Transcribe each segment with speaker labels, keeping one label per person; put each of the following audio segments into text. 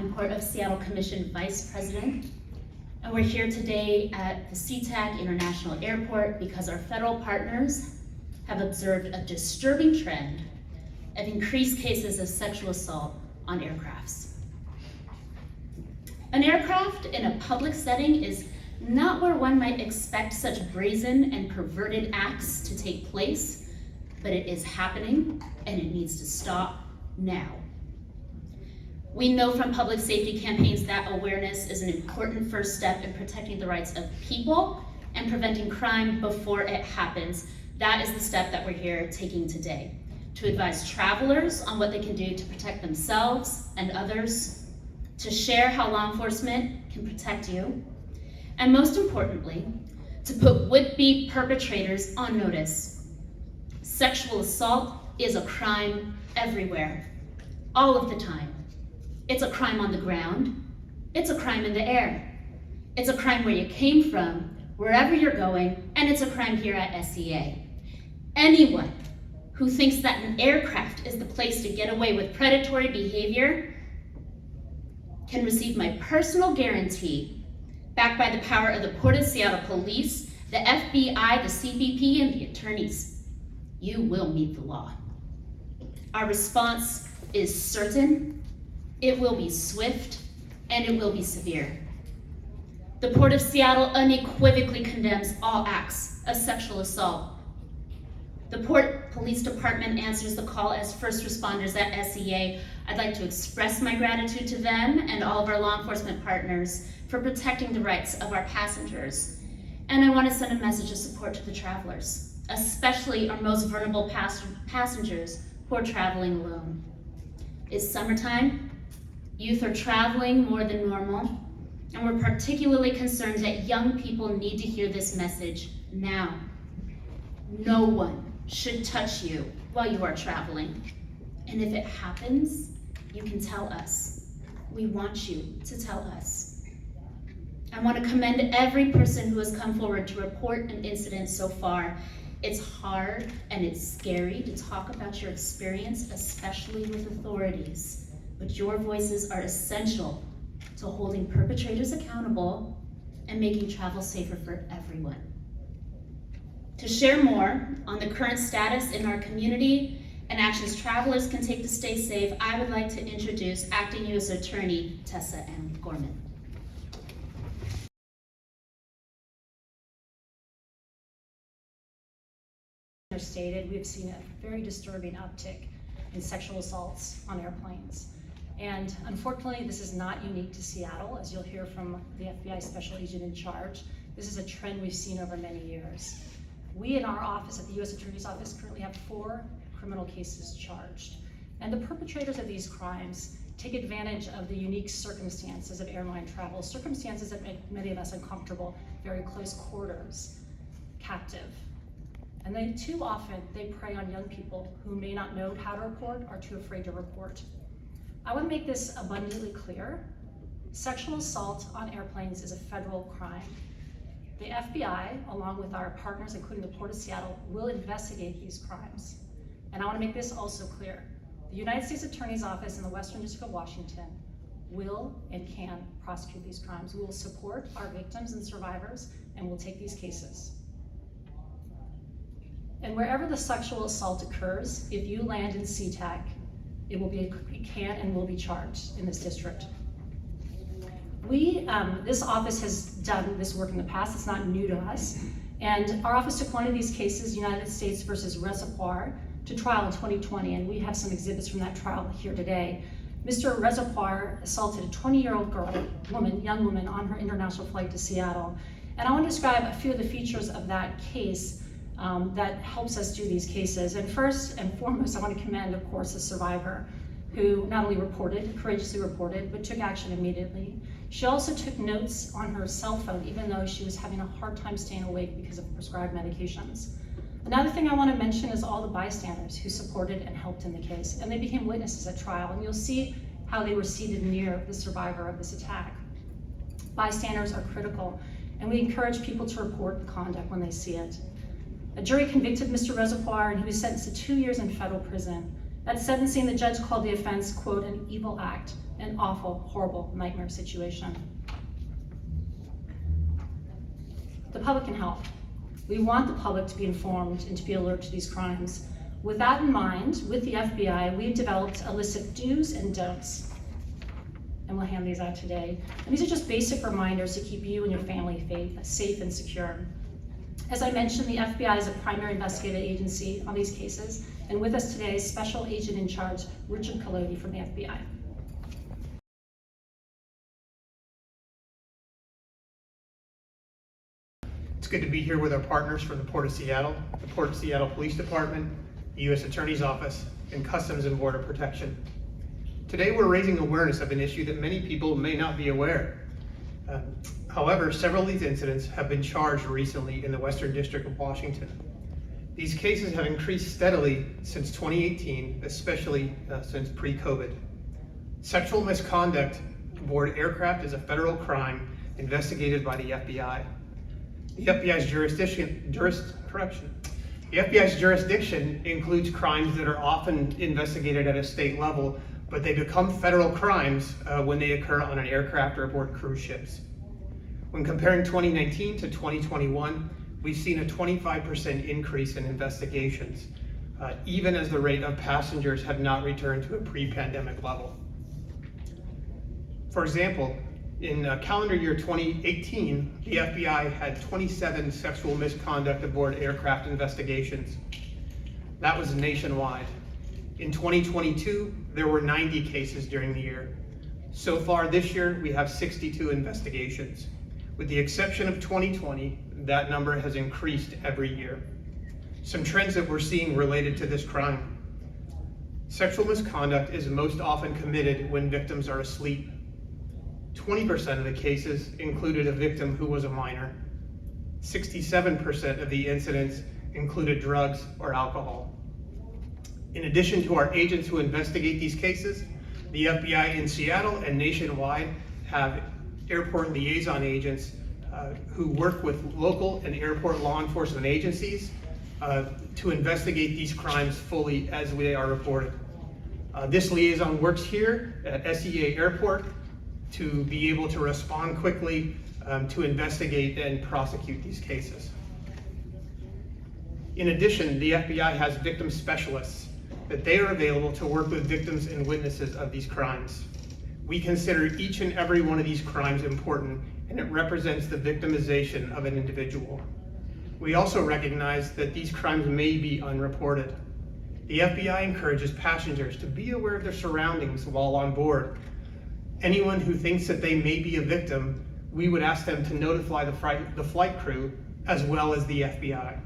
Speaker 1: I'm Port of Seattle Commission Vice President, and we're here today at the SeaTac International Airport because our federal partners have observed a disturbing trend of increased cases of sexual assault on aircrafts. An aircraft in a public setting is not where one might expect such brazen and perverted acts to take place, but it is happening and it needs to stop now. We know from public safety campaigns that awareness is an important first step in protecting the rights of people and preventing crime before it happens. That is the step that we're here taking today, to advise travelers on what they can do to protect themselves and others, to share how law enforcement can protect you, and most importantly, to put would-be perpetrators on notice. Sexual assault is a crime everywhere, all of the time. It's a crime on the ground. It's a crime in the air. It's a crime where you came from, wherever you're going, and it's a crime here at SEA. Anyone who thinks that an aircraft is the place to get away with predatory behavior can receive my personal guarantee, backed by the power of the Port of Seattle Police, the FBI, the CBP, and the attorneys. You will meet the law. Our response is certain, it will be swift, and it will be severe. The Port of Seattle unequivocally condemns all acts of sexual assault. The Port Police Department answers the call as first responders at SEA. I'd like to express my gratitude to them and all of our law enforcement partners for protecting the rights of our passengers. And I want to send a message of support to the travelers, especially our most vulnerable passengers who are traveling alone. It's summertime, youth are traveling more than normal, and we're particularly concerned that young people need to hear this message now. No one should touch you while you are traveling. And if it happens, you can tell us. We want you to tell us. I want to commend every person who has come forward to report an incident so far. It's hard and it's scary to talk about your experience, especially with authorities, but your voices are essential to holding perpetrators accountable and making travel safer for everyone. To share more on the current status in our community and actions travelers can take to stay safe, I would like to introduce Acting U.S. Attorney Tessa Gorman.
Speaker 2: Stated, we've seen a very disturbing uptick in sexual assaults on airplanes. And unfortunately, this is not unique to Seattle, as you'll hear from the FBI Special Agent in charge. This is a trend we've seen over many years. We in our office at the U.S. Attorney's Office currently have 4 criminal cases charged. And the perpetrators of these crimes take advantage of the unique circumstances of airline travel, circumstances that make many of us uncomfortable, very close quarters, captive. And then too often, they prey on young people who may not know how to report or are too afraid to report. I want to make this abundantly clear. Sexual assault on airplanes is a federal crime. The FBI, along with our partners, including the Port of Seattle, will investigate these crimes. And I want to make this also clear. The United States Attorney's Office in the Western District of Washington will and can prosecute these crimes. We will support our victims and survivors, and we'll take these cases. And wherever the sexual assault occurs, if you land in SeaTac, it can and will be charged in this district. This office has done this work in the past. It's not new to us. And our office took one of these cases, United States versus Reservoir, to trial in 2020, and we have some exhibits from that trial here today. Mr. Reservoir assaulted a 20-year-old young woman on her international flight to Seattle. And I want to describe a few of the features of that case that helps us do these cases. And first and foremost, I want to commend, of course, the survivor, who not only courageously reported, but took action immediately. She also took notes on her cell phone, even though she was having a hard time staying awake because of prescribed medications. Another thing I want to mention is all the bystanders who supported and helped in the case, and they became witnesses at trial, and you'll see how they were seated near the survivor of this attack. Bystanders are critical, and we encourage people to report the conduct when they see it. A jury convicted Mr. Reservoir, and he was sentenced to 2 years in federal prison. At sentencing, the judge called the offense, quote, an evil act an awful, horrible nightmare situation. The public can help. We want the public to be informed and to be alert to these crimes. With that in mind, with the FBI, we've developed a list of do's and don'ts, and we'll hand these out today. And these are just basic reminders to keep you and your family safe and secure. As I mentioned, the FBI is a primary investigative agency on these cases, and with us today is Special Agent in Charge Richard Collodi from the FBI.
Speaker 3: It's good to be here with our partners from the Port of Seattle, the Port of Seattle Police Department, the U.S. Attorney's Office, and Customs and Border Protection. Today we're raising awareness of an issue that many people may not be aware. However, several of these incidents have been charged recently in the Western District of Washington. These cases have increased steadily since 2018, especially since pre-COVID. Sexual misconduct aboard aircraft is a federal crime investigated by the FBI. The FBI's jurisdiction includes crimes that are often investigated at a state level, but they become federal crimes when they occur on an aircraft or aboard cruise ships. When comparing 2019 to 2021, we've seen a 25% increase in investigations, even as the rate of passengers have not returned to a pre-pandemic level. For example, in calendar year 2018, the FBI had 27 sexual misconduct aboard aircraft investigations. That was nationwide. In 2022, there were 90 cases during the year. So far this year, we have 62 investigations. With the exception of 2020, that number has increased every year. Some trends that we're seeing related to this crime. Sexual misconduct is most often committed when victims are asleep. 20% of the cases included a victim who was a minor. 67% of the incidents included drugs or alcohol. In addition to our agents who investigate these cases, the FBI in Seattle and nationwide have airport liaison agents who work with local and airport law enforcement agencies to investigate these crimes fully as they are reported. This liaison works here at SEA Airport to be able to respond quickly to investigate and prosecute these cases. In addition, the FBI has victim specialists that they are available to work with victims and witnesses of these crimes. We consider each and every one of these crimes important, and it represents the victimization of an individual. We also recognize that these crimes may be unreported. The FBI encourages passengers to be aware of their surroundings while on board. Anyone who thinks that they may be a victim, we would ask them to notify the flight crew as well as the FBI.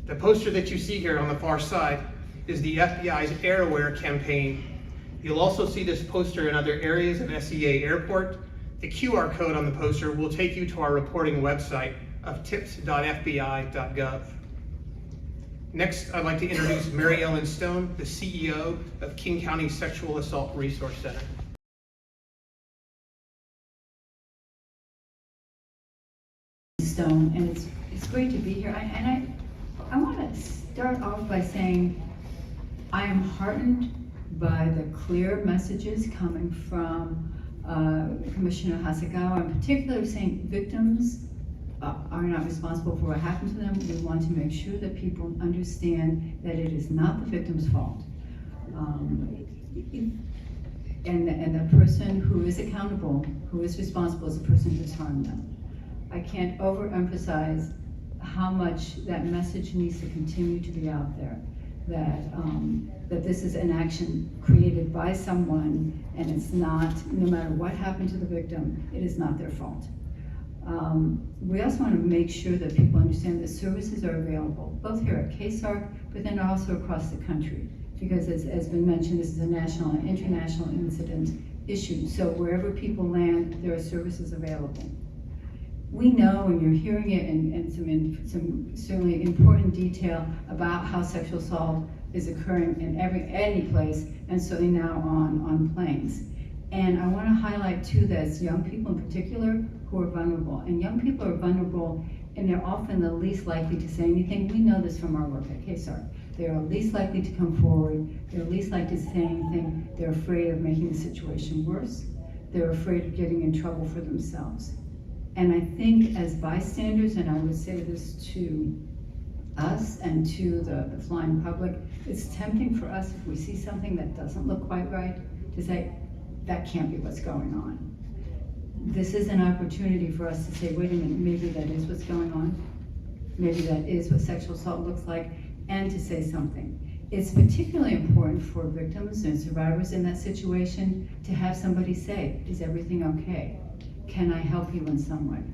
Speaker 3: The poster that you see here on the far side is the FBI's Air Aware campaign. You'll also see this poster in other areas of SEA Airport. The QR code on the poster will take you to our reporting website of tips.fbi.gov. Next, I'd like to introduce Mary Ellen Stone, the CEO of King County Sexual Assault Resource Center.
Speaker 4: Stone, and it's great to be here. I want to start off by saying I am heartened by the clear messages coming from Commissioner Hasegawa, in particular saying victims are not responsible for what happened to them. We want to make sure that people understand that it is not the victim's fault. And the person who is accountable, who is responsible, is the person who's harmed them. I can't overemphasize how much that message needs to continue to be out there, that this is an action created by someone, and it's not, no matter what happened to the victim, it is not their fault. We also want to make sure that people understand that services are available, both here at KSARC, but then also across the country, because as been mentioned, this is a national and international incident issue. So wherever people land, there are services available. We know, and you're hearing it in some certainly important detail about how sexual assault is occurring in any place, and certainly now on planes. And I want to highlight too that it's young people in particular who are vulnerable. And young people are vulnerable, and they're often the least likely to say anything. We know this from our work at KSARC, They're least likely to come forward. They're least likely to say anything. They're afraid of making the situation worse. They're afraid of getting in trouble for themselves. And I think as bystanders, and I would say this to us and to the flying public, it's tempting for us if we see something that doesn't look quite right to say, that can't be what's going on. This is an opportunity for us to say, wait a minute, maybe that is what's going on. Maybe that is what sexual assault looks like, and to say something. It's particularly important for victims and survivors in that situation to have somebody say, is everything okay? Can I help you in some way?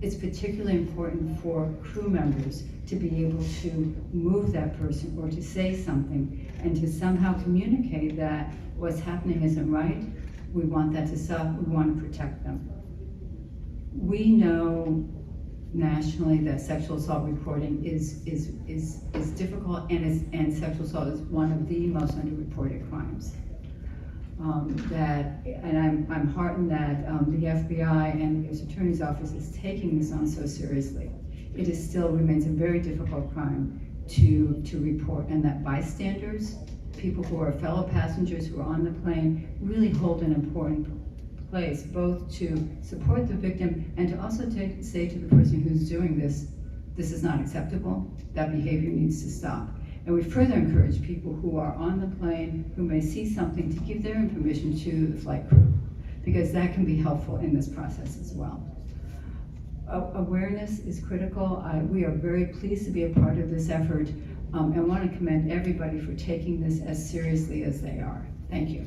Speaker 4: It's particularly important for crew members to be able to move that person or to say something and to somehow communicate that what's happening isn't right. We want that to stop. We want to protect them. We know nationally that sexual assault reporting is difficult, and sexual assault is one of the most underreported crimes. I'm heartened that the FBI and the U.S. Attorney's Office is taking this on so seriously. It is still remains a very difficult crime to report, and that bystanders, people who are fellow passengers who are on the plane, really hold an important place, both to support the victim and to also say to the person who's doing this, this is not acceptable, that behavior needs to stop. And we further encourage people who are on the plane who may see something to give their information to the flight crew, because that can be helpful in this process as well. Awareness is critical. We are very pleased to be a part of this effort, and want to commend everybody for taking this as seriously as they are. Thank you.